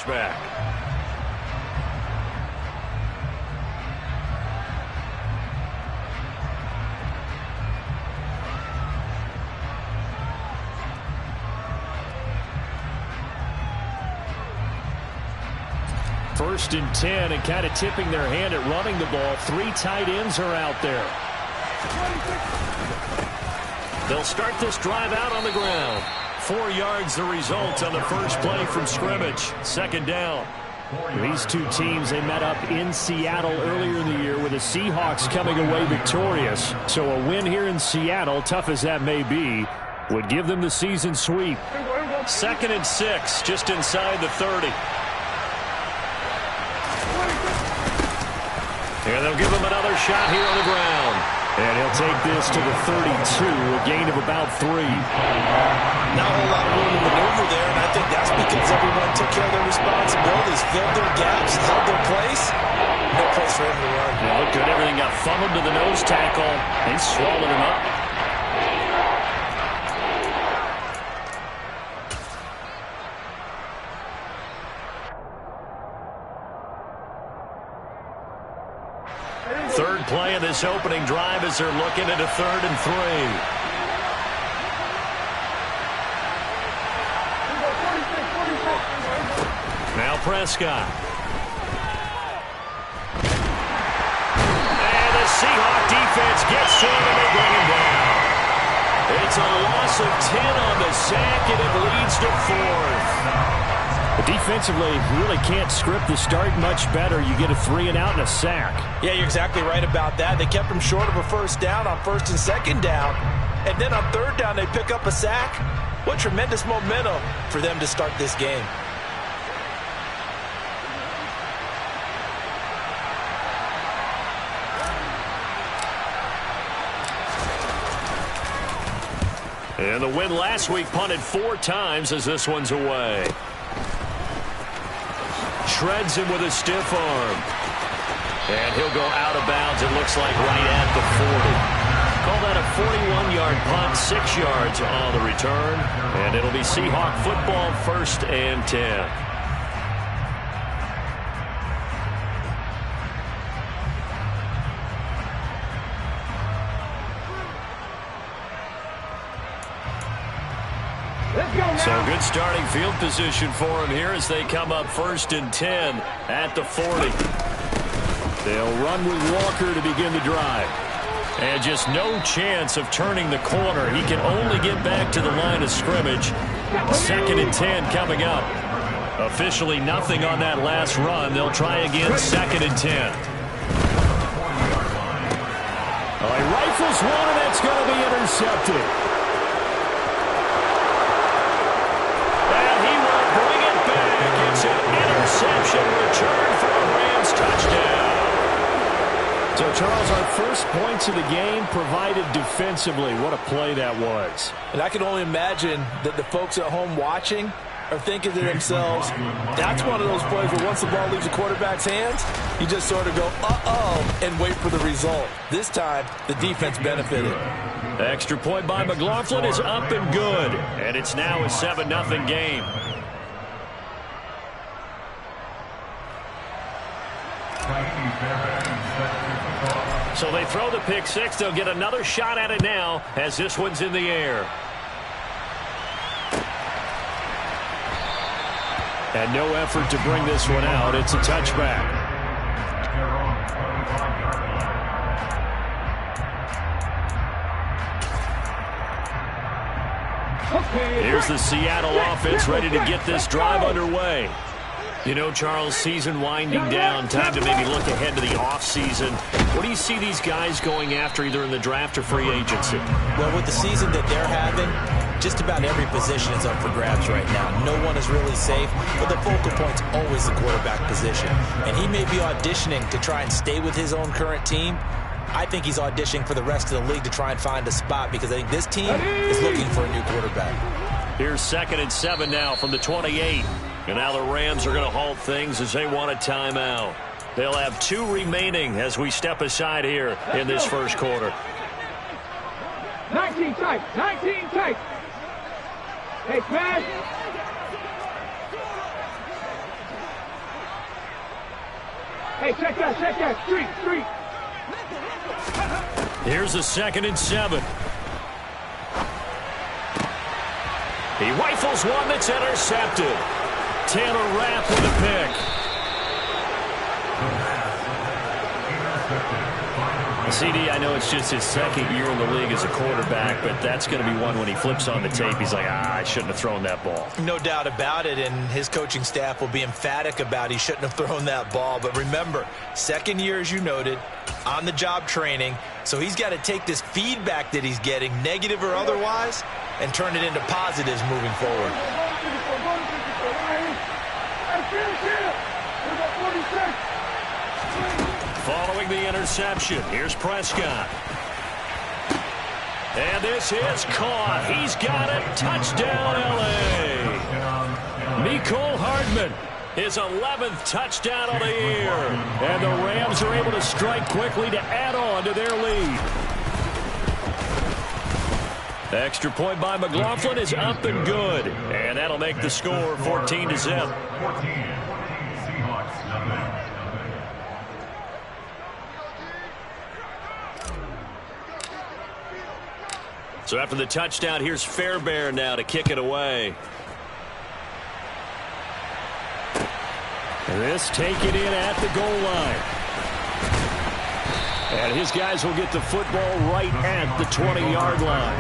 touchback. First and 10, and kind of tipping their hand at running the ball. 3 tight ends are out there. They'll start this drive out on the ground. 4 yards the result on the first play from scrimmage. Second down. These two teams, they met up in Seattle earlier in the year with the Seahawks coming away victorious. So a win here in Seattle, tough as that may be, would give them the season sweep. 2nd and 6, just inside the 30. And they'll give him another shot here on the ground. And he'll take this to the 32, a gain of about 3. Not a whole lot of room to maneuver there, and I think that's because everyone took care of their responsibilities, filled their gaps, held their place. No place for him to run. It looked good. Everything got funneled to the nose tackle. He swallowed him up. Third play of this opening drive as they're looking at a 3rd and 3. Now Prescott. And the Seahawk defense gets to him and they bring him down. It's a loss of 10 on the sack and it leads to 4th. Defensively, you really can't script the start much better. You get a 3 and out and a sack. Yeah, you're exactly right about that. They kept him short of a first down on 1st and 2nd down. And then on 3rd down, they pick up a sack. What tremendous momentum for them to start this game. And the win last week punted 4 times as this one's away. Shreds him with a stiff arm. And he'll go out of bounds, it looks like, right at the 40. Call that a 41-yard punt, 6 yards on the return. And it'll be Seahawk football, 1st and 10. So good starting field position for him here as they come up 1st and 10 at the 40. They'll run with Walker to begin the drive. And just no chance of turning the corner. He can only get back to the line of scrimmage. 2nd and 10 coming up. Officially nothing on that last run. They'll try again 2nd and 10. Oh, he rifles one, and that's going to be intercepted. It's an interception return for a Rams touchdown. So, Charles, our first points of the game provided defensively. What a play that was. And I can only imagine that the folks at home watching are thinking to themselves, that's one of those plays where once the ball leaves the quarterback's hands, you just sort of go, uh-oh, and wait for the result. This time, the defense benefited. Extra point by McLaughlin is up and good. And it's now a 7-0 game. So they throw the pick 6. They'll get another shot at it now as this one's in the air. And no effort to bring this one out. It's a touchback. Here's the Seattle offense ready to get this drive underway. You know, Charles, season winding down, time to maybe look ahead to the offseason. What do you see these guys going after either in the draft or free agency? Well, with the season that they're having, just about every position is up for grabs right now. No one is really safe, but the focal point's always the quarterback position. And he may be auditioning to try and stay with his own current team. I think he's auditioning for the rest of the league to try and find a spot because I think this team is looking for a new quarterback. Here's 2nd and 7 now from the 28. And now the Rams are going to halt things as they want a timeout. They'll have 2 remaining as we step aside here in this first quarter. 19 tight, 19 tight. Hey, pass. Hey, check that. Street. Here's a 2nd and 7. He rifles one that's intercepted. Taylor Rapp with a pick. CD, I know it's just his 2nd year in the league as a quarterback, but that's going to be one when he flips on the tape. He's like, I shouldn't have thrown that ball. No doubt about it, and his coaching staff will be emphatic about he shouldn't have thrown that ball. But remember, 2nd year, as you noted, on-the-job training, so he's got to take this feedback that he's getting, negative or otherwise, and turn it into positives moving forward. Following the interception, here's Prescott. And this is caught. He's got it. Touchdown, L.A. Mecole Hardman, his 11th touchdown of the year. And the Rams are able to strike quickly to add on to their lead. The extra point by McLaughlin is up and good. And that'll make the score 14-0. So after the touchdown, here's Fairbairn now to kick it away. And this taken in at the goal line. And his guys will get the football right at the 20-yard line.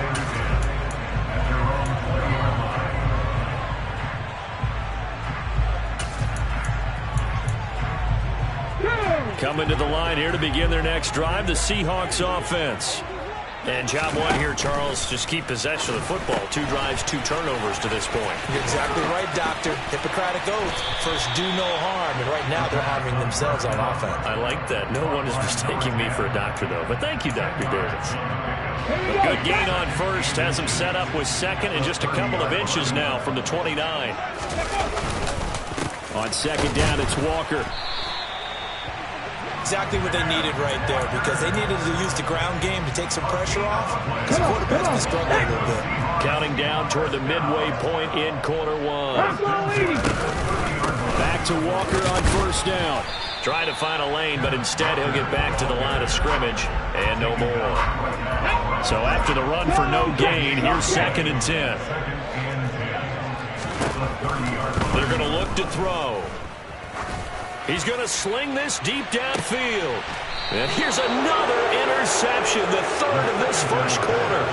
Coming to the line here to begin their next drive, the Seahawks offense. And job one here, Charles, just keep possession of the football. 2 drives, 2 turnovers to this point. You're exactly right, Doctor. Hippocratic oath. First, do no harm. And right now, they're harming themselves on offense. I like that. No one is mistaking me for a doctor, though. But thank you, Dr. Davis. A good gain on first. Has him set up with 2nd and just a couple of inches now from the 29. On 2nd down, it's Walker. Exactly what they needed right there, because they needed to use the ground game to take some pressure off, because the quarterback's been struggling a little bit. Counting down toward the midway point in quarter 1. Back to Walker on 1st down. Trying to find a lane, but instead he'll get back to the line of scrimmage, and no more. So after the run for no gain, here's 2nd and 10. They're going to look to throw. He's going to sling this deep downfield. And here's another interception, the 3rd of this first quarter.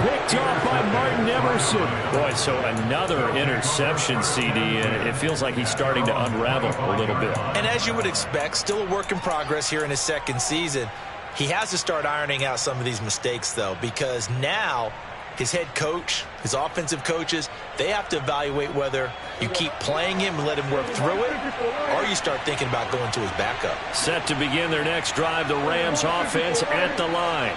Picked off by Martin Emerson. Boy, so another interception, CD, and it feels like he's starting to unravel a little bit. And as you would expect, still a work in progress here in his 2nd season. He has to start ironing out some of these mistakes, though, because now his head coach, his offensive coaches, they have to evaluate whether you keep playing him and let him work through it, or you start thinking about going to his backup. Set to begin their next drive, the Rams offense at the line.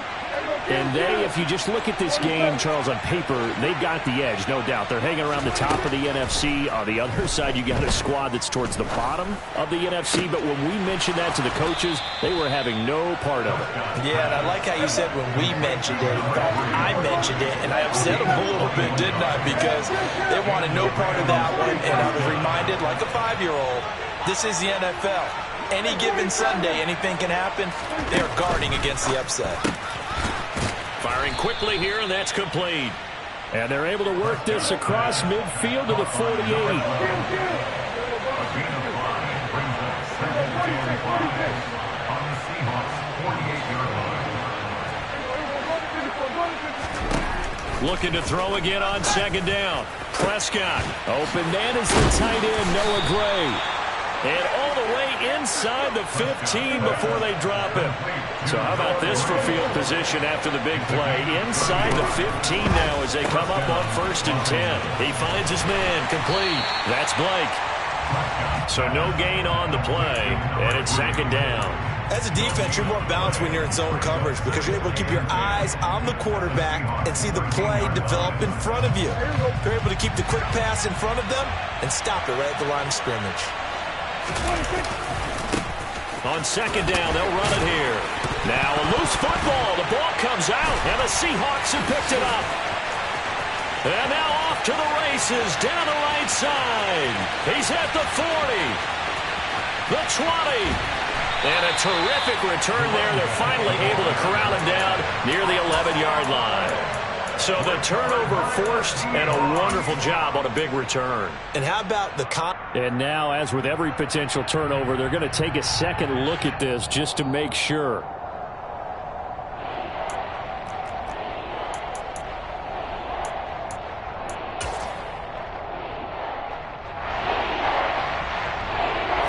And they, if you just look at this game, Charles, on paper, they've got the edge, no doubt. They're hanging around the top of the NFC. On the other side, you got a squad that's towards the bottom of the NFC. But when we mentioned that to the coaches, they were having no part of it. Yeah, and I like how you said when we mentioned it. In fact, I mentioned it, and I upset them a little bit, didn't I? Because they wanted no part of that one. And I was reminded, like a 5-year-old, this is the NFL. Any given Sunday, anything can happen. They're guarding against the upset. Firing quickly here, and that's complete. And they're able to work this across midfield to the 48. Looking to throw again on 2nd down. Prescott. Open man is the tight end, Noah Gray. And all the way inside the 15 before they drop him. So how about this for field position after the big play? Inside the 15 now as they come up on 1st and 10. He finds his man complete. That's Blake. So no gain on the play, and it's 2nd down. As a defense, you're more balanced when you're in zone coverage because you're able to keep your eyes on the quarterback and see the play develop in front of you. You're able to keep the quick pass in front of them and stop it right at the line of scrimmage. On 2nd down, they'll run it here. Now a loose football. The ball comes out, and the Seahawks have picked it up. And now off to the races down the right side. He's at the 40, the 20, And a terrific return there. They're finally able to corral him down near the 11-yard line. So the turnover forced, and a wonderful job on a big return. And how about the And now, as with every potential turnover, they're going to take a second look at this just to make sure.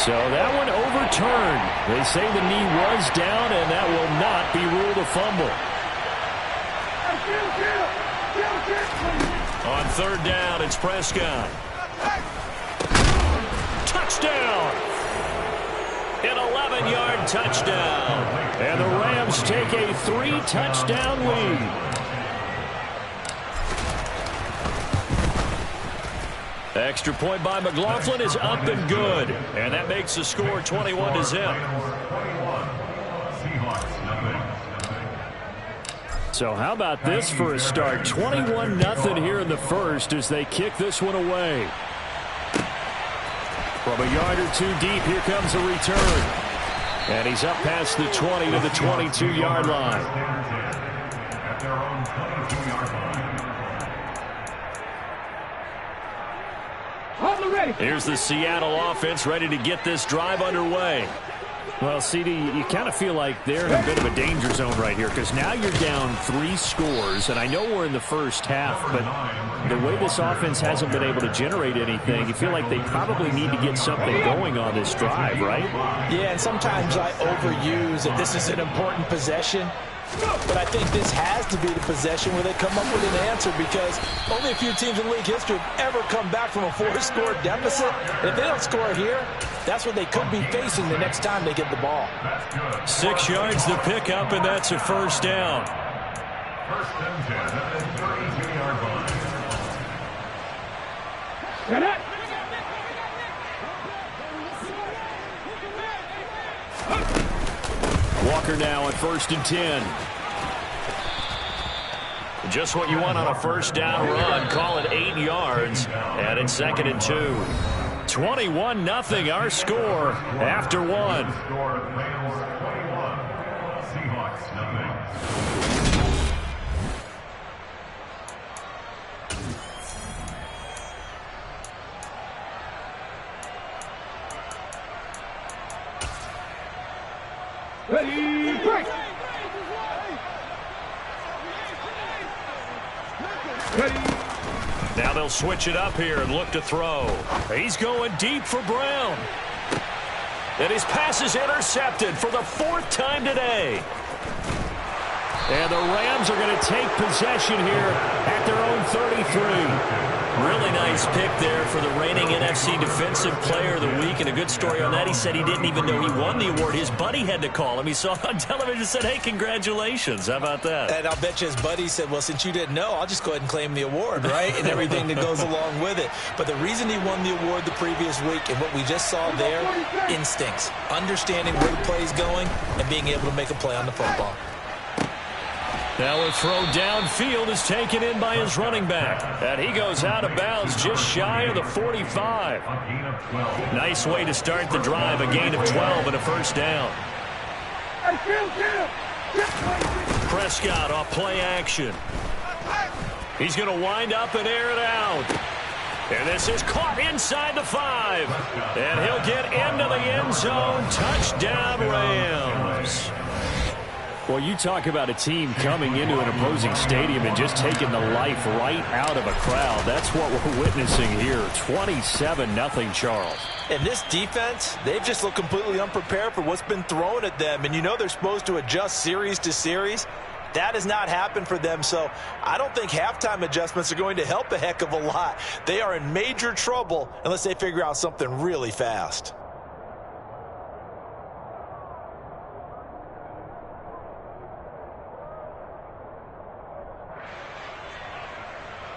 So that one overturned. They say the knee was down, and that will not be ruled a fumble. On third down, it's Prescott. Touchdown! An 11-yard touchdown. And the Rams take a 3-touchdown lead. Extra point by McLaughlin is up and good. And that makes the score 21-0. So how about this for a start? 21-0 here in the first as they kick this one away. From a yard or two deep, here comes a return. And he's up past the 20 to the 22-yard line. Here's the Seattle offense ready to get this drive underway. Well, CD, you kind of feel like they're in a bit of a danger zone right here because now you're down 3 scores, and I know we're in the first half, but the way this offense hasn't been able to generate anything, you feel like they probably need to get something going on this drive, right? Yeah, and sometimes I overuse that this is an important possession. But I think this has to be the possession where they come up with an answer because only a few teams in league history have ever come back from a 4-score deficit. And if they don't score here, that's what they could be facing the next time they get the ball. 6 yards to pick up, and that's a first down. First and 10 at the 32-yard line. Get it! Walker now at 1st and 10. Just what you want on a first down run. Call it 8 yards. And it's 2nd and 2. 21-0 our score after 1. Score Rams 21, Seahawks nothing. Ready, break! Ready! Now they'll switch it up here and look to throw. He's going deep for Brown. And his pass is intercepted for the 4th time today. And the Rams are going to take possession here at their own 33. Really nice pick there for the reigning NFC Defensive Player of the Week. And a good story on that, he said he didn't even know he won the award. His buddy had to call him. He saw it on television and said, hey, congratulations. How about that? And I'll bet you his buddy said, well, since you didn't know, I'll just go ahead and claim the award, right? And everything that goes along with it. But the reason he won the award the previous week and what we just saw there, instincts, understanding where the play is going and being able to make a play on the football. Now a throw downfield is taken in by his running back. And he goes out of bounds just shy of the 45. Nice way to start the drive. A gain of 12 and a first down. Prescott off play action. He's going to wind up and air it out. And this is caught inside the 5. And he'll get into the end zone. Touchdown, Rams. Well, you talk about a team coming into an opposing stadium and just taking the life right out of a crowd. That's what we're witnessing here. 27-0 Charles. And this defense, they've just looked completely unprepared for what's been thrown at them. And you know they're supposed to adjust series to series. That has not happened for them, so I don't think halftime adjustments are going to help a heck of a lot. They are in major trouble unless they figure out something really fast.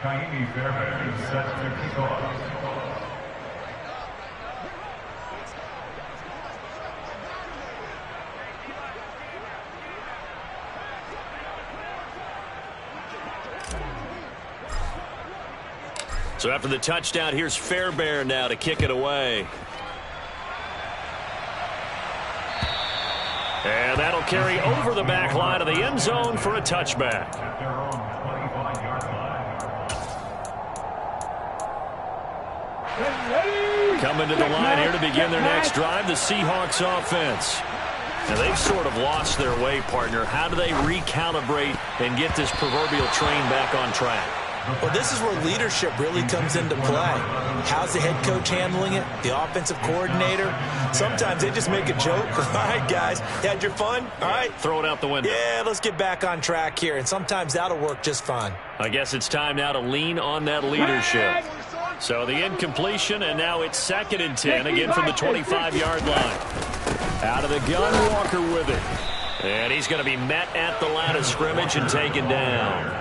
Kaimi Fairbairn set to kick off. So after the touchdown, here's Fairbairn now to kick it away. And that'll carry over the back line of the end zone for a touchback. At their own 25-yard line. Coming to the line here to begin their next drive, the Seahawks offense. Now, they've sort of lost their way, partner. How do they recalibrate and get this proverbial train back on track? Well, this is where leadership really comes into play. How's the head coach handling it? The offensive coordinator? Sometimes they just make a joke. All right, guys, you had your fun? All right. Throw it out the window. Yeah, let's get back on track here, and sometimes that'll work just fine. I guess it's time now to lean on that leadership. So the incompletion, and now it's 2nd and 10, again from the 25-yard line. Out of the gun, Walker with it. And he's going to be met at the line of scrimmage and taken down.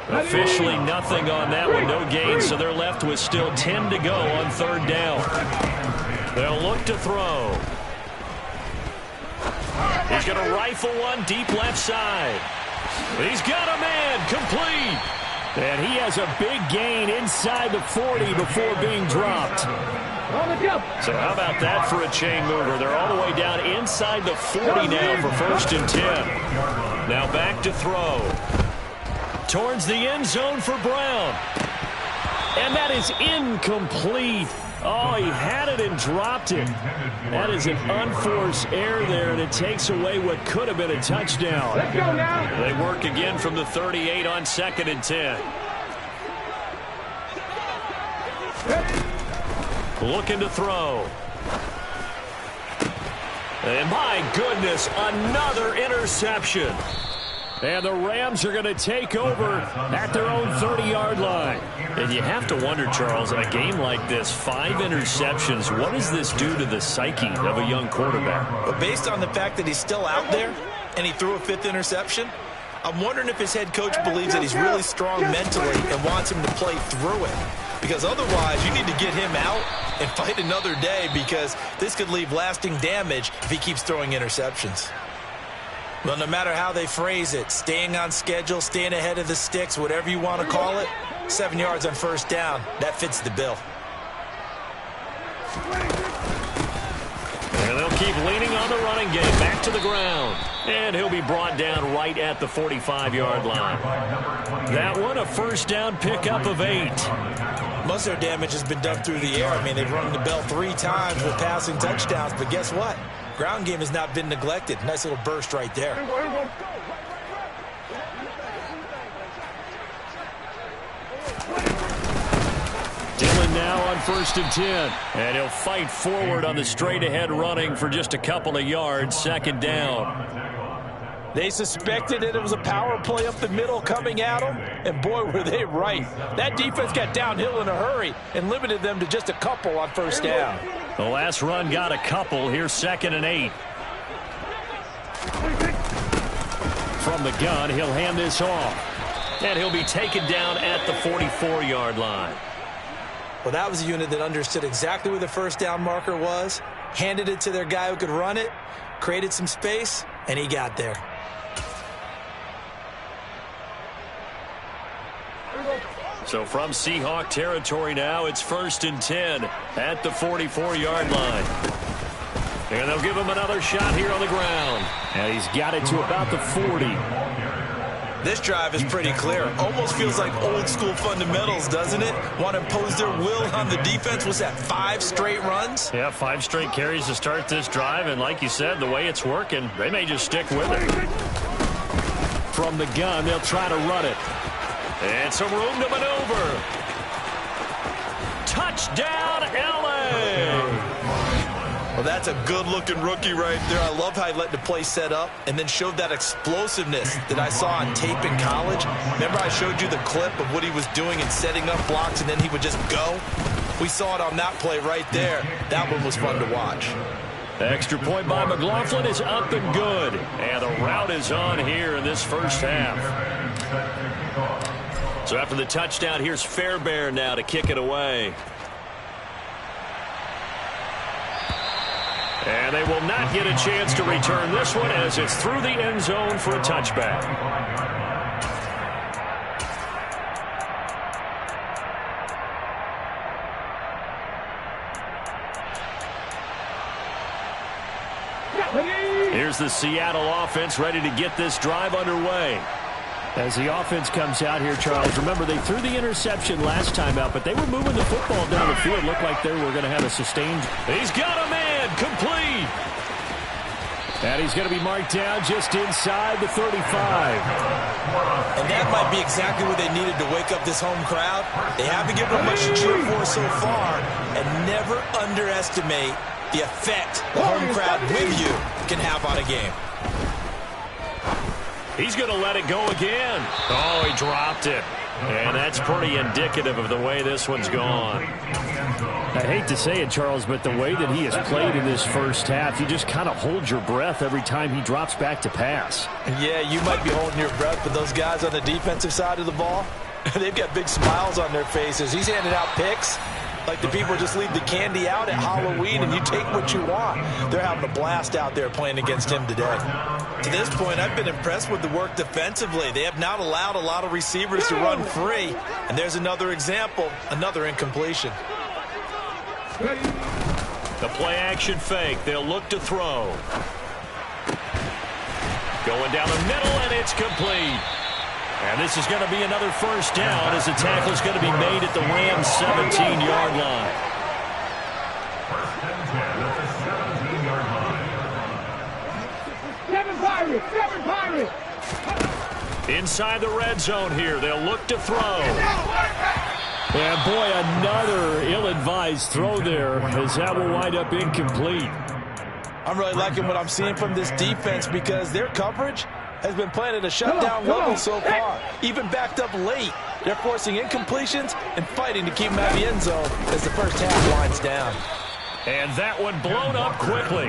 Officially nothing on that one, no gain, so they're left with still 10 to go on 3rd down. They'll look to throw. He's going to rifle one deep left side. He's got a man, complete. And he has a big gain inside the 40 before being dropped. So how about that for a chain mover? They're all the way down inside the 40 now for 1st and 10. Now back to throw. Towards the end zone for Brown. And that is incomplete. Oh, he had it and dropped it. That is an unforced error there, and it takes away what could have been a touchdown. Let's go now. They work again from the 38 on 2nd and 10. Looking to throw. And my goodness, another interception. And the Rams are going to take over at their own 30-yard line. And you have to wonder, Charles, in a game like this, 5 interceptions, what does this do to the psyche of a young quarterback? But based on the fact that he's still out there and he threw a 5th interception, I'm wondering if his head coach believes that he's really strong mentally and wants him to play through it. Because otherwise, you need to get him out and fight another day, because this could leave lasting damage if he keeps throwing interceptions. Well, no matter how they phrase it, staying on schedule, staying ahead of the sticks, whatever you want to call it, 7 yards on 1st down, that fits the bill. And they'll keep leaning on the running game. Back to the ground. And he'll be brought down right at the 45-yard line. That one, a 1st down pickup of 8. Most of their damage has been done through the air. I mean, they've rung the bell 3 times with passing touchdowns, but guess what? Ground game has not been neglected. Nice little burst right there. Dillon now on 1st and 10. And he'll fight forward on the straight-ahead running for just a couple of yards. 2nd down. They suspected that it was a power play up the middle coming at them, and boy, were they right. That defense got downhill in a hurry and limited them to just a couple on 1st down. The last run got a couple. Here's 2nd and 8. From the gun, he'll hand this off. And he'll be taken down at the 44-yard line. Well, that was a unit that understood exactly where the 1st down marker was, handed it to their guy who could run it, created some space, and he got there. So from Seahawk territory now, it's 1st and 10 at the 44-yard line. And they'll give him another shot here on the ground. And he's got it to about the 40. This drive is pretty clear. Almost feels like old school fundamentals, doesn't it? Want to impose their will on the defense. Was that 5 straight runs? Yeah, 5 straight carries to start this drive. And like you said, the way it's working, they may just stick with it. From the gun, they'll try to run it. And some room to maneuver. Touchdown, L.A. Well, that's a good-looking rookie right there. I love how he let the play set up and then showed that explosiveness that I saw on tape in college. Remember I showed you the clip of what he was doing and setting up blocks, and then he would just go? We saw it on that play right there. That one was fun to watch. Extra point by McLaughlin is up and good. And the route is on here in this 1st half. So after the touchdown, here's Fairbairn now to kick it away. And they will not get a chance to return this one as it's through the end zone for a touchback. Here's the Seattle offense ready to get this drive underway. As the offense comes out here, Charles, remember they threw the interception last time out, but they were moving the football down the field. Looked like they were going to have a sustained. He's got a man, complete. And he's going to be marked down just inside the 35. And that might be exactly what they needed to wake up this home crowd. They haven't given them much to cheer for so far, and never underestimate the effect the home crowd with you can have on a game. He's going to let it go again. Oh, he dropped it. And that's pretty indicative of the way this one's gone. I hate to say it, Charles, but the way that he has played in this first half, you just kind of hold your breath every time he drops back to pass. Yeah, you might be holding your breath, but those guys on the defensive side of the ball, they've got big smiles on their faces. He's handing out picks like the people just leave the candy out at Halloween and you take what you want. They're having a blast out there playing against him today. To this point, I've been impressed with the work defensively. They have not allowed a lot of receivers to run free. And there's another example, another incompletion. The play action fake. They'll look to throw. Going down the middle, and it's complete. And this is going to be another first down as the tackle is going to be made at the Rams' 17-yard line. First and 10 at the 17-yard line. Seven Pirates! Inside the red zone here. They'll look to throw. And, boy, another ill-advised throw there as that will wind up incomplete. I'm really liking what I'm seeing from this defense because their coverage has been playing at a shutdown level so far. Even backed up late, they're forcing incompletions and fighting to keep them out of the end zone as the first half winds down. And that one blown up quickly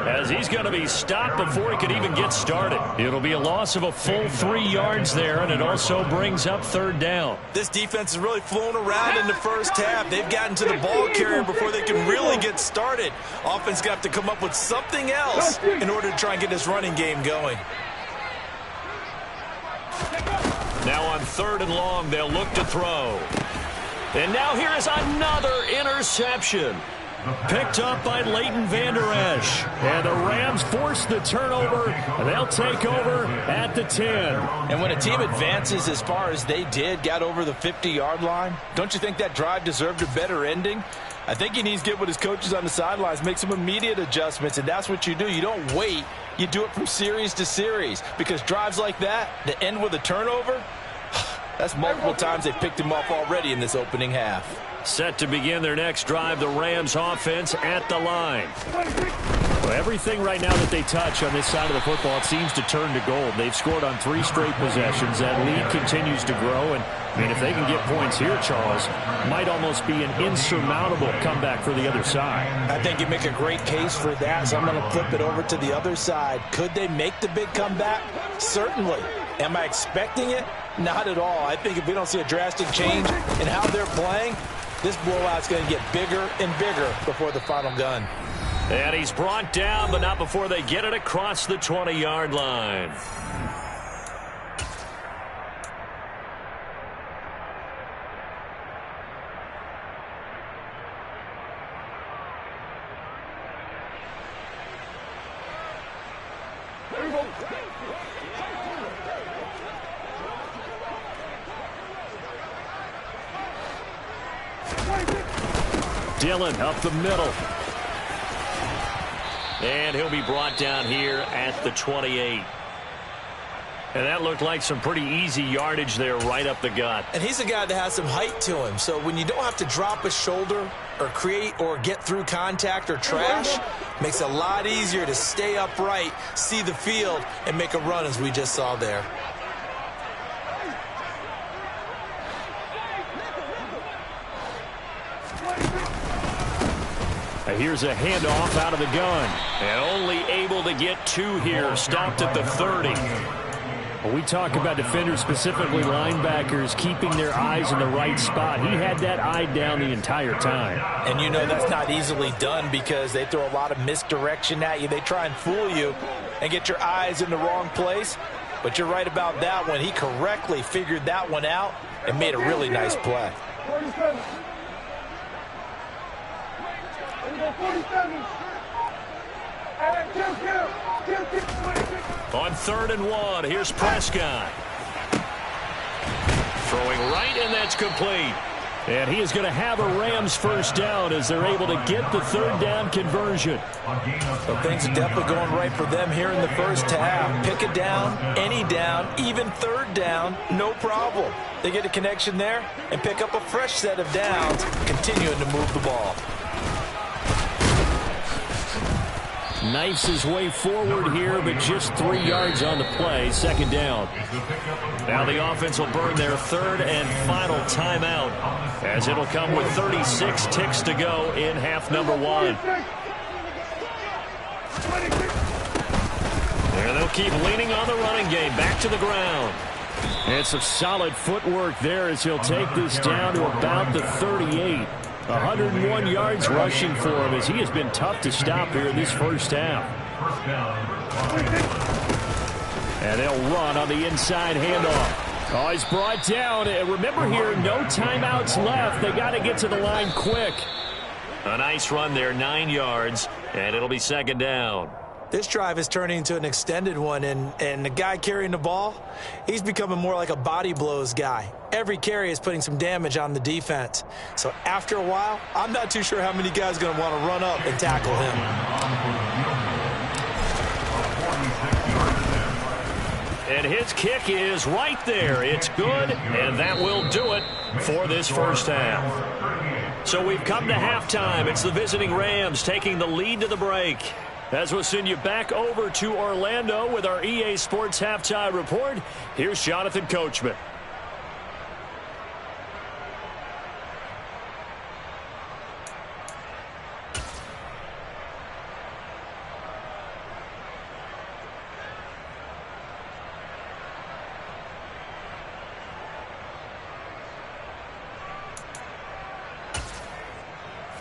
as he's going to be stopped before he could even get started. It'll be a loss of a full 3 yards there, and it also brings up third down. This defense is really flown around in the first half. They've gotten to the ball carrier before they can really get started. Offense got to come up with something else in order to try and get this running game going. Now on 3rd and long, they'll look to throw. And now here is another interception. Picked up by Leighton Vander Esch. And the Rams force the turnover. And they'll take over at the 10. And when a team advances as far as they did, got over the 50-yard line, don't you think that drive deserved a better ending? I think he needs to get with his coaches on the sidelines, make some immediate adjustments, and that's what you do. You don't wait. You do it from series to series because drives like that end with a turnover, that's multiple times they've picked him off already in this opening half. Set to begin their next drive, the Rams offense at the line. Well, everything right now that they touch on this side of the football, it seems to turn to gold. They've scored on 3 straight possessions. That lead continues to grow. And, I mean, if they can get points here, Charles, might almost be an insurmountable comeback for the other side. I think you make a great case for that, so I'm going to flip it over to the other side. Could they make the big comeback? Certainly. Am I expecting it? Not at all. I think if we don't see a drastic change in how they're playing, this blowout's going to get bigger and bigger before the final gun. And he's brought down, but not before they get it across the 20-yard line. Dillon up the middle. And he'll be brought down here at the 28. And that looked like some pretty easy yardage there right up the gut. And he's a guy that has some height to him. So when you don't have to drop a shoulder or create or get through contact or trash, makes it a lot easier to stay upright, see the field, and make a run as we just saw there. Here's a handoff out of the gun. And only able to get 2 here. Stopped at the 30. When we talk about defenders, specifically linebackers, keeping their eyes in the right spot, he had that eye down the entire time. And you know that's not easily done because they throw a lot of misdirection at you. They try and fool you and get your eyes in the wrong place. But you're right about that one. He correctly figured that one out and made a really nice play. 47. On 3rd and 1, here's Prescott. Throwing right, and that's complete. And he is going to have a Rams first down as they're able to get the 3rd down conversion. So things are definitely going right for them here in the first half. Pick a down, any down, even 3rd down, no problem. They get a connection there and pick up a fresh set of downs, continuing to move the ball. Knifes his way forward here, but just 3 yards on the play. 2nd down. Now the offense will burn their 3rd and final timeout, as it'll come with 36 ticks to go in half number 1. There they'll keep leaning on the running game. Back to the ground. And some solid footwork there as he'll take this down to about the 38. 101 yards rushing for him as he has been tough to stop here in this first half. And they'll run on the inside handoff. Oh, he's brought down. And remember here, no timeouts left. They got to get to the line quick. A nice run there, 9 yards, and it'll be 2nd down. This drive is turning into an extended one, and the guy carrying the ball, he's becoming more like a body blows guy. Every carry is putting some damage on the defense. So after a while, I'm not too sure how many guys are going to want to run up and tackle him. And his kick is right there. It's good, and that will do it for this first half. So we've come to halftime. It's the visiting Rams taking the lead to the break. As we'll send you back over to Orlando with our EA Sports Halftime Report, here's Jonathan Coachman.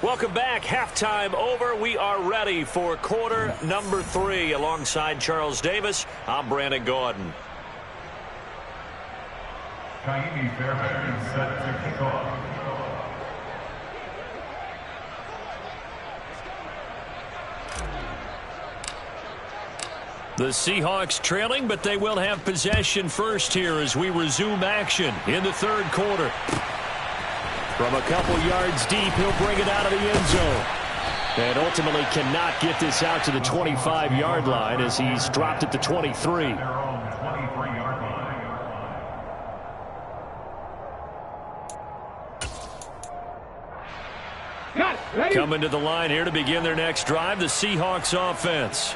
Welcome back. Halftime over. We are ready for quarter number 3. Alongside Charles Davis, I'm Brandon Gordon. Kaimi Fairbairn set to kick off. The Seahawks trailing, but they will have possession first here as we resume action in the 3rd quarter. From a couple yards deep, he'll bring it out of the end zone. And ultimately cannot get this out to the 25-yard line as he's dropped it to 23. Coming to the line here to begin their next drive, the Seahawks offense.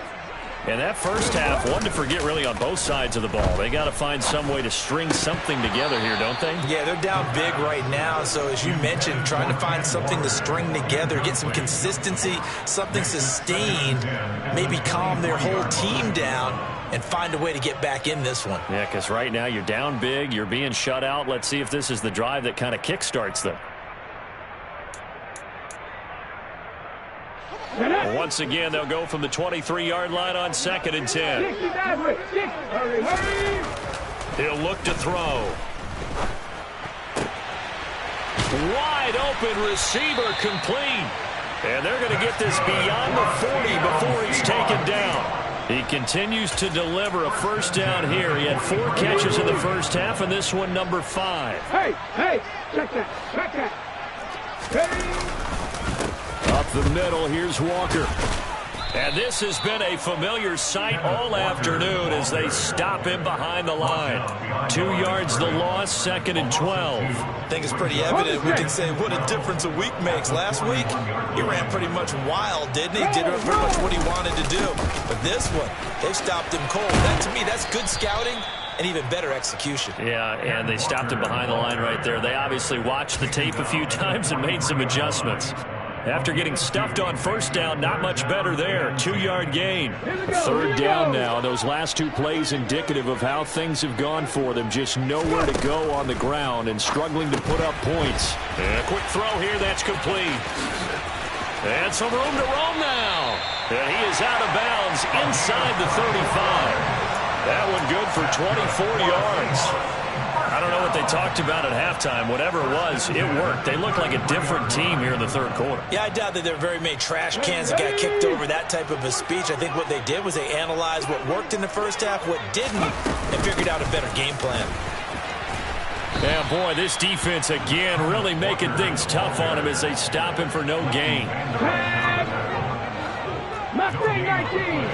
And that first half, one to forget really on both sides of the ball. They got to find some way to string something together here, don't they? Yeah, they're down big right now. So as you mentioned, trying to find something to string together, get some consistency, something sustained, maybe calm their whole team down and find a way to get back in this one. Yeah, because right now you're down big, you're being shut out. Let's see if this is the drive that kind of kickstarts them. Once again, they'll go from the 23-yard line on 2nd and 10. He'll look to throw. Wide open receiver complete. And they're going to get this beyond the 40 before he's taken down. He continues to deliver a first down here. He had 4 catches in the first half, and this one number 5. Hey, check that. Hey. Up the middle, here's Walker. And this has been a familiar sight all afternoon as they stop him behind the line. 2 yards the loss, 2nd and 12. I think it's pretty evident. We can say what a difference a week makes. Last week, he ran pretty much wild, didn't he? Did pretty much what he wanted to do. But this one, they stopped him cold. That, to me, that's good scouting and even better execution. Yeah, and they stopped him behind the line right there. They obviously watched the tape a few times and made some adjustments. After getting stuffed on first down, not much better there. 2-yard gain. 3rd down now. Those last 2 plays indicative of how things have gone for them. Just nowhere to go on the ground and struggling to put up points. And a quick throw here. That's complete. And some room to roam now. And he is out of bounds inside the 35. That one good for 24 yards. I don't know what they talked about at halftime. Whatever it was, it worked. They looked like a different team here in the third quarter. Yeah, I doubt that there were very many trash cans that got kicked over that type of a speech. I think what they did was they analyzed what worked in the first half, what didn't, and figured out a better game plan. Yeah, boy, this defense again really making things tough on him as they stop him for no gain. Mustang 19.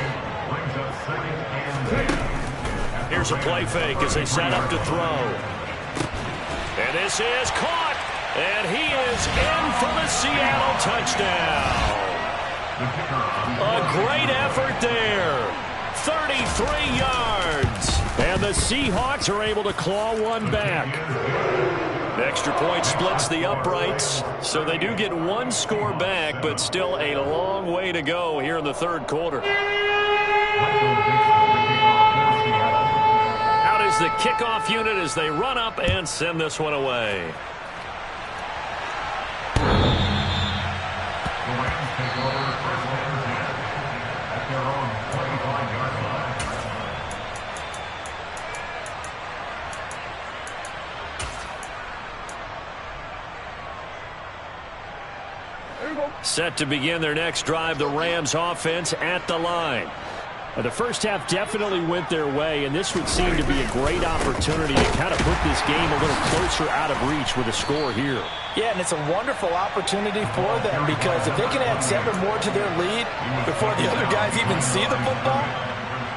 Here's a play fake as they set up to throw. And this is caught. And he is in for the Seattle touchdown. A great effort there. 33 yards. And the Seahawks are able to claw one back. The extra point splits the uprights, so they do get one score back, but still a long way to go here in the third quarter. Out is the kickoff unit as they run up and send this one away. Set to begin their next drive, the Rams offense at the line. The first half definitely went their way, and this would seem to be a great opportunity to kind of put this game a little closer out of reach with a score here. Yeah, and it's a wonderful opportunity for them because if they can add 7 more to their lead before the other guys even see the football,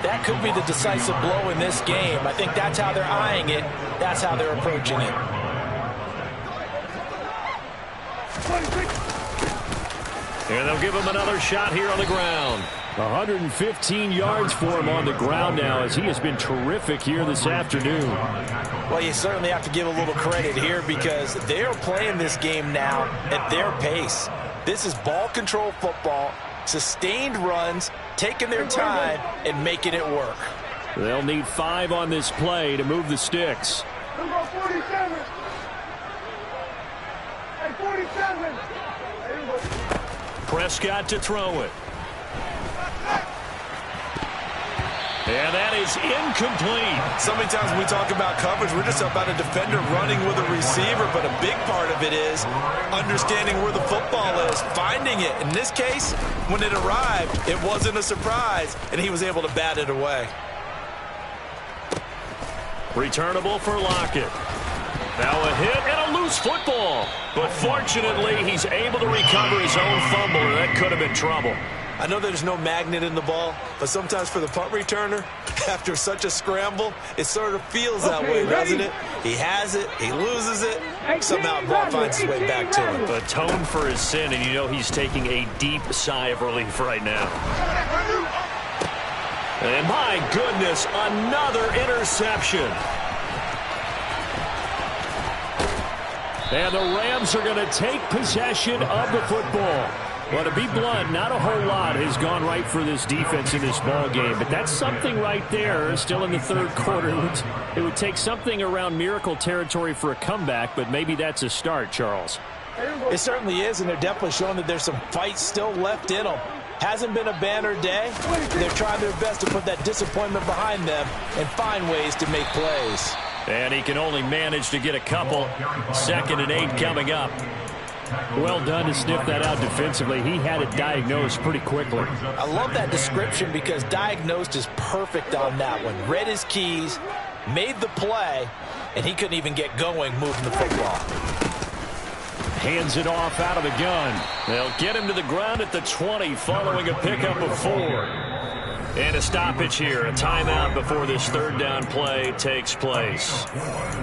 that could be the decisive blow in this game. I think that's how they're eyeing it. That's how they're approaching it. And they'll give him another shot here on the ground. 115 yards for him on the ground now as he has been terrific here this afternoon. Well, you certainly have to give a little credit here because they are playing this game now at their pace. This is ball control football, sustained runs, taking their time and making it work. They'll need 5 on this play to move the sticks. Number 47. Hey, 47. Prescott to throw it. And that is incomplete. So many times when we talk about coverage, we're just about a defender running with a receiver, but a big part of it is understanding where the football is, finding it. In this case, when it arrived, it wasn't a surprise, and he was able to bat it away. Returnable for Lockett. Now a hit and a loose football. But fortunately, he's able to recover his own fumble, and that could have been trouble. I know there's no magnet in the ball, but sometimes for the punt returner, after such a scramble, it sort of feels that way, doesn't it? He has it, he loses it, somehow the ball finds its way back to him. Atone for his sin, and you know he's taking a deep sigh of relief right now. And my goodness, another interception. And the Rams are going to take possession of the football. Well, to be blunt, not a whole lot has gone right for this defense in this ball game, but that's something right there. Still in the third quarter, it would take something around miracle territory for a comeback, but maybe that's a start, Charles. It certainly is, and they're definitely showing that there's some fight still left in them. Hasn't been a banner day. They're trying their best to put that disappointment behind them and find ways to make plays. And he can only manage to get a couple. 2nd and 8 coming up. Well done to sniff that out defensively. He had it diagnosed pretty quickly. I love that description because diagnosed is perfect on that one. Read his keys, made the play, and he couldn't even get going moving the football. Hands it off out of the gun. They'll get him to the ground at the 20 following a pickup of 4. And a stoppage here, a timeout before this third down play takes place.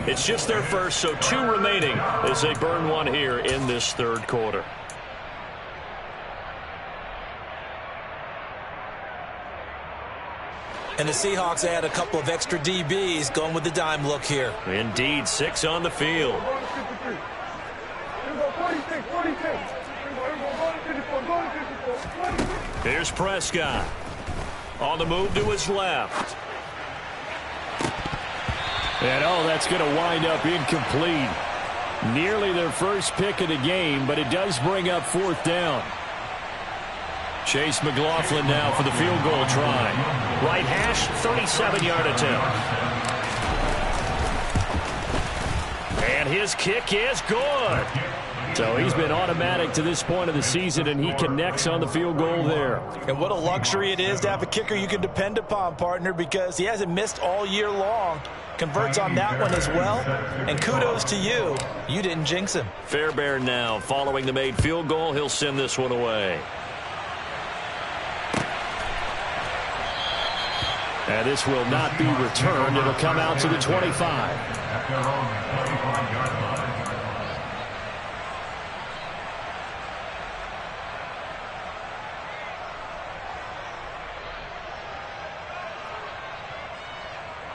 It's just their first, so 2 remaining as they burn one here in this third quarter. And the Seahawks add a couple of extra DBs going with the dime look here. Indeed, 6 on the field. Here's Prescott. On the move to his left. And that's going to wind up incomplete. Nearly their first pick of the game, but it does bring up 4th down. Chase McLaughlin now for the field goal try. Right hash, 37-yard attempt. And his kick is good. So he's been automatic to this point of the season, and he connects on the field goal there. And what a luxury it is to have a kicker you can depend upon, partner, because he hasn't missed all year long. Converts on that one as well. And kudos to you. You didn't jinx him. Fairbairn now following the made field goal. He'll send this one away. And this will not be returned. It'll come out to the 25.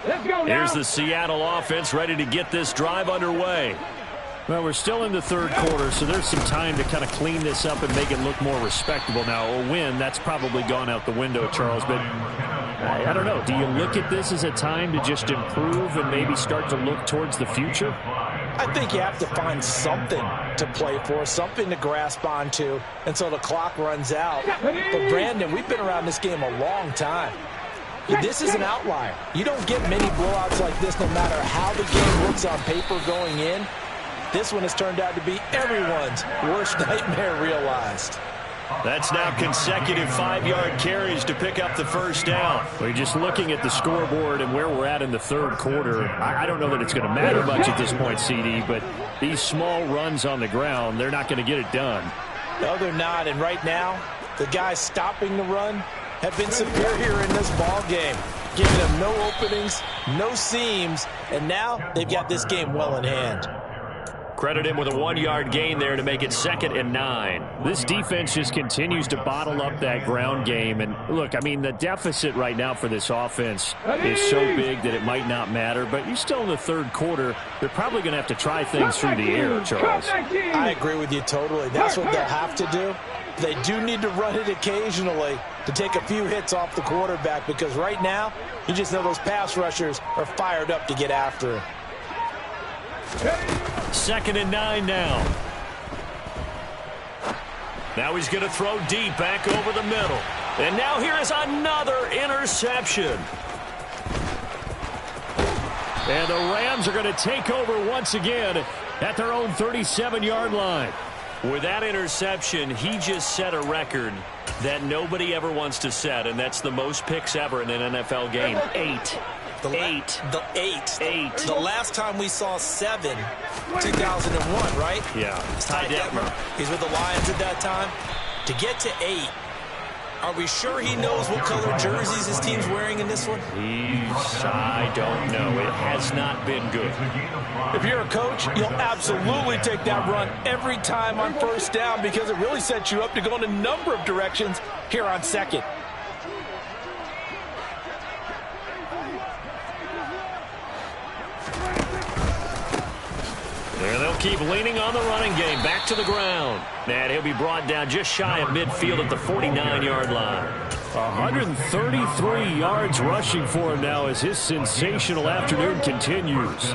Let's go now. Here's the Seattle offense ready to get this drive underway. Well, we're still in the third quarter, so there's some time to kind of clean this up and make it look more respectable. Now, a win, that's probably gone out the window, Charles, but I don't know. Do you look at this as a time to just improve and maybe start to look towards the future? I think you have to find something to play for, something to grasp onto until the clock runs out. But, Brandon, we've been around this game a long time. This is an outlier. You don't get many blowouts like this no matter how the game looks on paper going in. This one has turned out to be everyone's worst nightmare realized. That's now consecutive 5-yard carries to pick up the first down. We're just looking at the scoreboard and where we're at in the third quarter. I don't know that it's going to matter much at this point, CD, but these small runs on the ground, they're not going to get it done. No, they're not. And right now, the guys stopping the run have been superior in this ball game, giving them no openings, no seams, and now they've got this game well in hand. Credit him with a 1-yard gain there to make it 2nd and 9. This defense just continues to bottle up that ground game. And look, I mean, the deficit right now for this offense is so big that it might not matter. But you're still in the third quarter. They're probably going to have to try things through the air, Charles. I agree with you totally. That's what they'll have to do. They do need to run it occasionally to take a few hits off the quarterback, because right now, you just know those pass rushers are fired up to get after him. 2nd and 9 now. Now he's going to throw deep back over the middle. And now here is another interception. And the Rams are going to take over once again at their own 37-yard line. With that interception, he just set a record that nobody ever wants to set, and that's the most picks ever in an NFL game. 8. The last time we saw 7, 2001, right? Yeah. It's Ty Detmer. He's with the Lions at that time. To get to 8, are we sure he knows what color jerseys his team's wearing in this one? I don't know. It has not been good. If you're a coach, you'll absolutely take that run every time on first down, because it really sets you up to go in a number of directions here on 2nd. And they'll keep leaning on the running game. Back to the ground. And he'll be brought down just shy of midfield at the 49-yard line. 133 yards rushing for him now as his sensational afternoon continues.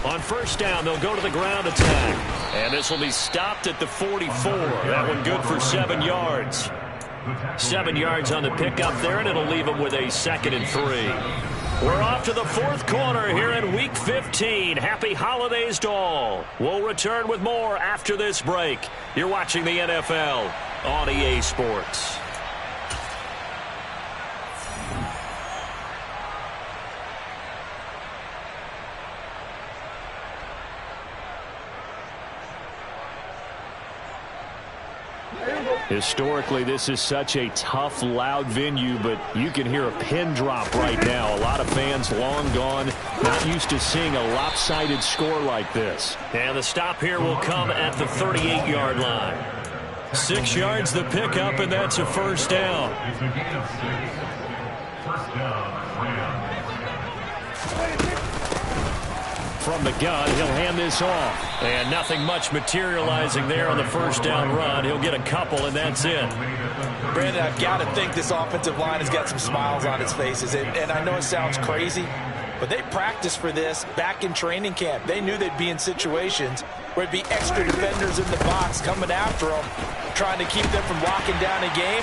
On first down, they'll go to the ground attack. And this will be stopped at the 44. That one good for 7 yards. 7 yards on the pickup there, and it'll leave them with a 2nd and 3. We're off to the fourth quarter here in Week 15. Happy holidays to all. We'll return with more after this break. You're watching the NFL on EA Sports. Historically, this is such a tough, loud venue, but you can hear a pin drop right now. A lot of fans long gone, not used to seeing a lopsided score like this. And the stop here will come at the 38-yard line. 6 yards the pickup, and that's a first down. From the gun, he'll hand this off. And nothing much materializing there on the first down run. He'll get a couple, and that's it. Brandon, I've got to think this offensive line has got some smiles on its faces. And I know it sounds crazy, but they practiced for this back in training camp. They knew they'd be in situations where it'd be extra defenders in the box coming after them. trying to keep them from locking down a game.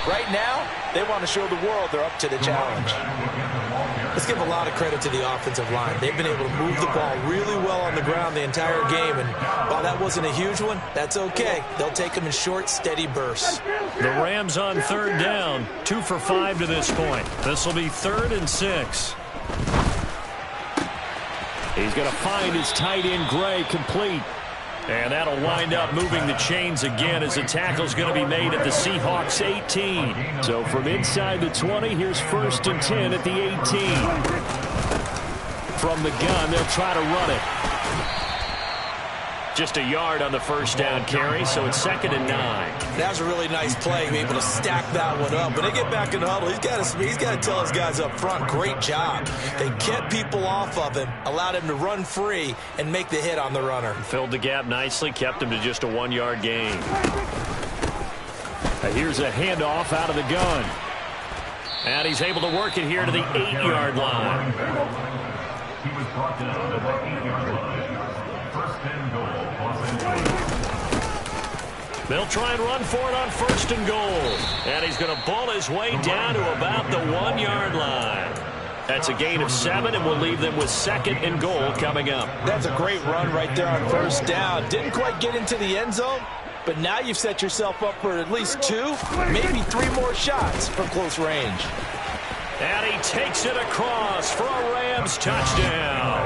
Right now, they want to show the world they're up to the challenge. Let's give a lot of credit to the offensive line. They've been able to move the ball really well on the ground the entire game, and while that wasn't a huge one, that's okay. They'll take them in short, steady bursts. The Rams on third down, 2 for 5 to this point. This will be 3rd and 6. He's going to find his tight end, Gray, complete. And that'll wind up moving the chains again as the tackle's going to be made at the Seahawks 18. So from inside the 20, here's 1st and 10 at the 18. From the gun, they'll try to run it. Just a yard on the first down carry, so it's 2nd and 9. That was a really nice play, be able to stack that one up. When they get back in the huddle, he's got to tell his guys up front, great job. They kept people off of him, allowed him to run free, and make the hit on the runner. Filled the gap nicely, kept him to just a 1-yard gain. Here's a handoff out of the gun. And he's able to work it here to the 8-yard line. He was brought down to the 8-yard line. 1st and goal. They'll try and run for it on 1st and goal. And he's going to ball his way down to about the 1-yard line. That's a gain of 7, and we'll leave them with 2nd and goal coming up. That's a great run right there on 1st down. Didn't quite get into the end zone, but now you've set yourself up for at least 2, maybe 3 more shots from close range. And he takes it across for a Rams touchdown.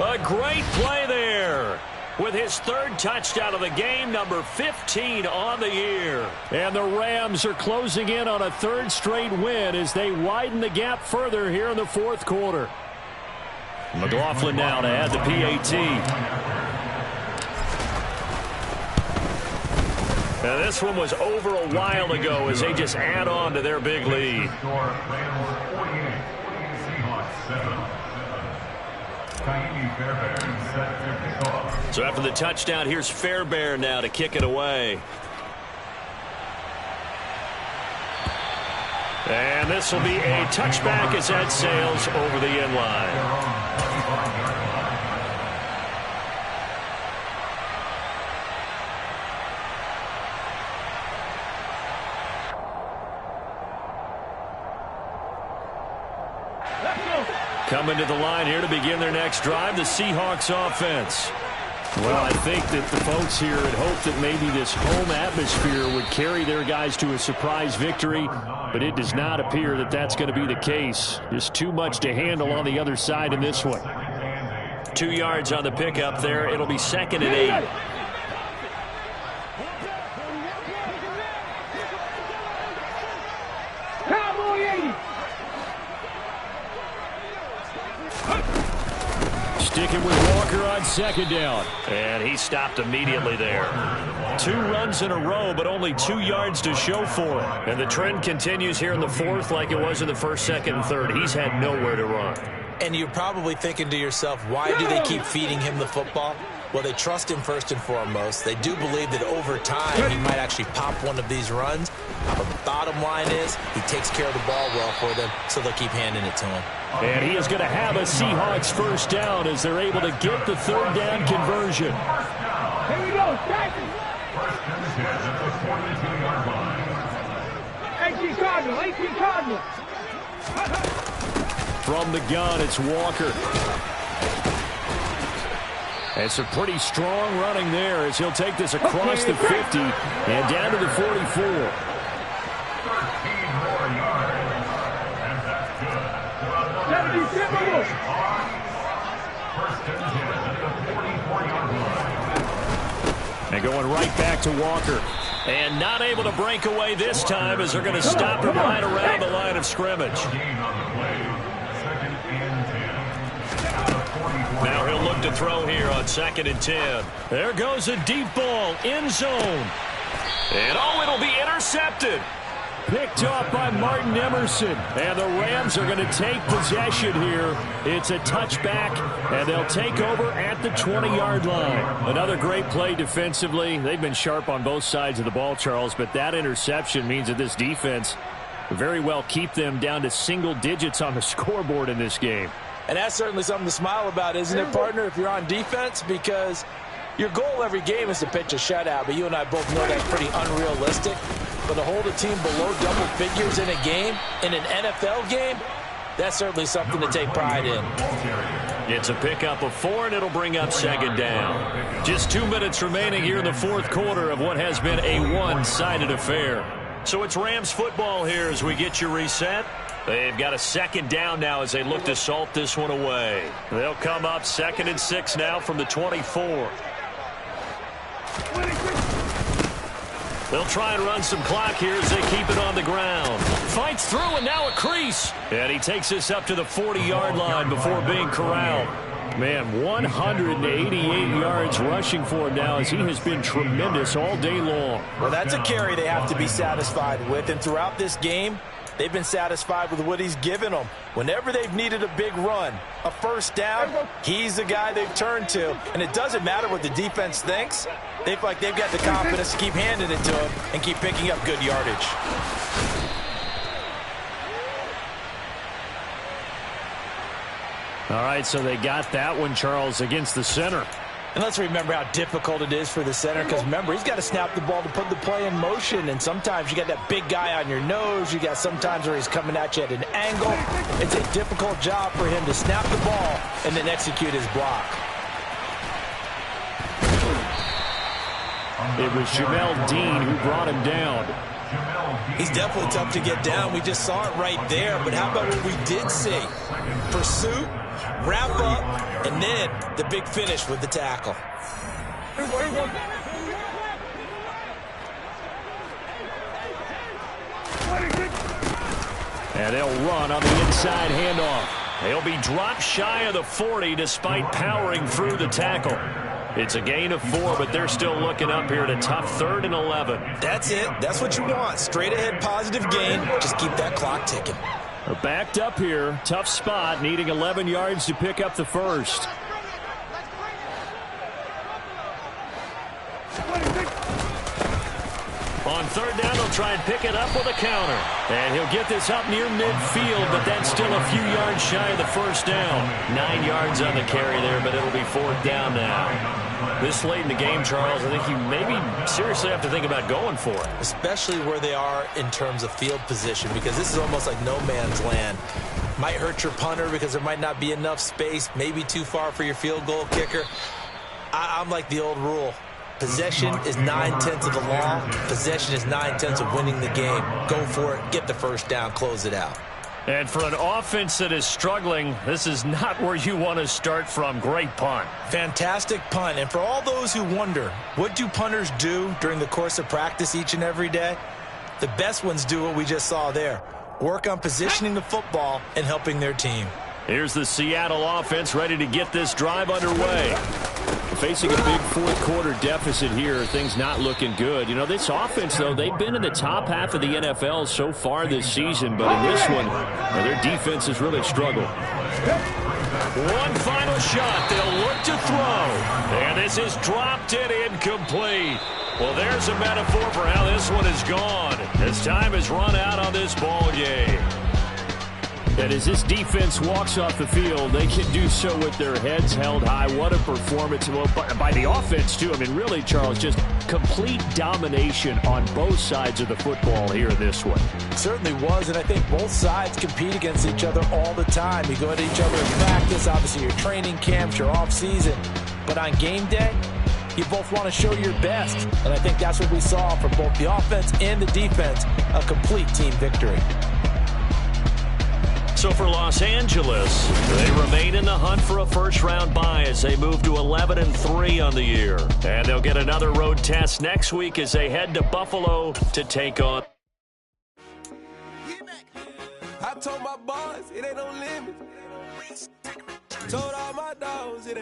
A great play there. With his 3rd touchdown of the game, number 15 on the year. And the Rams are closing in on a 3rd straight win as they widen the gap further here in the 4th quarter. McLaughlin now to add the PAT. Now this one was over a while ago as they just add on to their big lead. So after the touchdown, here's Fairbairn now to kick it away. And this will be a touchback as that sails over the end line. Coming to the line here to begin their next drive, the Seahawks offense. Well, I think that the folks here had hoped that maybe this home atmosphere would carry their guys to a surprise victory, but it does not appear that that's going to be the case. Just too much to handle on the other side in this one. 2 yards on the pickup there. It'll be 2nd and 8. Sticking with Walker on 2nd down. And he stopped immediately there. 2 runs in a row, but only 2 yards to show for it. And the trend continues here in the 4th like it was in the 1st, 2nd, and 3rd. He's had nowhere to run. And you're probably thinking to yourself, why do they keep feeding him the football? Well, they trust him first and foremost. They do believe that over time he might actually pop one of these runs. But the bottom line is he takes care of the ball well for them, so they'll keep handing it to him. And he is going to have a Seahawks 1st down as they're able to get the 3rd down conversion. Here we go, Jackson. 18 Cardinal, 18 Cardinal. From the gun, it's Walker. And some pretty strong running there as he'll take this across the 50 and down to the 44. And going right back to Walker. And not able to break away this time as they're going to stop him right around the line of scrimmage. Now he'll look to throw here on 2nd and 10. There goes a deep ball, end zone. And it'll be intercepted. Picked off by Martin Emerson. And the Rams are going to take possession here. It's a touchback, and they'll take over at the 20-yard line. Another great play defensively. They've been sharp on both sides of the ball, Charles, but that interception means that this defense very well keep them down to single digits on the scoreboard in this game. And that's certainly something to smile about, isn't it, partner, if you're on defense? Because Your goal every game is to pitch a shutout, but you and I both know that's pretty unrealistic. But to hold a team below double figures in a game, in an NFL game, that's certainly something to take pride in. It's a pickup of 4, and it'll bring up second down. Just 2 minutes remaining here in the fourth quarter of what has been a one-sided affair. So it's Rams football here as we get you reset. They've got a second down now as they look to salt this one away. They'll come up 2nd and 6 now from the 24. They'll try and run some clock here as they keep it on the ground. Fights through, and now a crease. And he takes this up to the 40-yard line before being corralled. Man, 188 yards rushing for him now as he has been tremendous all day long. Well, that's a carry they have to be satisfied with. And throughout this game, they've been satisfied with what he's given them. Whenever they've needed a big run, a first down, he's the guy they've turned to. And it doesn't matter what the defense thinks. They feel like they've got the confidence to keep handing it to him and keep picking up good yardage. All right, so they got that one, Charles, against the center. And let's remember how difficult it is for the center, because remember, he's got to snap the ball to put the play in motion, and sometimes you got that big guy on your nose. You got sometimes where he's coming at you at an angle. It's a difficult job for him to snap the ball and then execute his block. It was Jamel Dean who brought him down. He's definitely tough to get down. We just saw it right there, but how about what we did see? Pursuit, wrap up, and then the big finish with the tackle. And they'll run on the inside handoff. They'll be dropped shy of the 40 despite powering through the tackle. It's a gain of 4, but they're still looking up here at a tough 3rd and 11. That's it. That's what you want. Straight ahead positive gain. Just keep that clock ticking. Backed up here. Tough spot. Needing 11 yards to pick up the first. On 3rd down, he'll try and pick it up with a counter. And he'll get this up near midfield, but that's still a few yards shy of the first down. 9 yards on the carry there, but it'll be 4th down now. This late in the game, Charles, I think you maybe seriously have to think about going for it. Especially where they are in terms of field position, because this is almost like no man's land. Might hurt your punter because there might not be enough space, maybe too far for your field goal kicker. I'm like the old rule. Possession is 9/10 of the law. Possession is 9/10 of winning the game. Go for it. Get the first down. Close it out. And for an offense that is struggling, this is not where you want to start from. Great punt. Fantastic punt. And for all those who wonder, what do punters do during the course of practice each and every day? The best ones do what we just saw there. Work on positioning the football and helping their team. Here's the Seattle offense ready to get this drive underway. Facing a big fourth quarter deficit here, things not looking good. You know, this offense, though, they've been in the top half of the NFL so far this season, but in this one, their defense has really struggled. One final shot. They'll look to throw. And this is dropped and incomplete. Well, there's a metaphor for how this one is gone. As time has run out on this ball game. And as this defense walks off the field, they can do so with their heads held high. What a performance by the offense, too. I mean, really, Charles, just complete domination on both sides of the football here in this one. It certainly was, and I think both sides compete against each other all the time. You go at each other in practice, obviously your training camps, your off-season. But on game day, you both want to show your best. And I think that's what we saw from both the offense and the defense, a complete team victory. So for Los Angeles, they remain in the hunt for a first-round bye as they move to 11-3 on the year. And they'll get another road test next week as they head to Buffalo to take on. I told my boys it ain't no limit. Told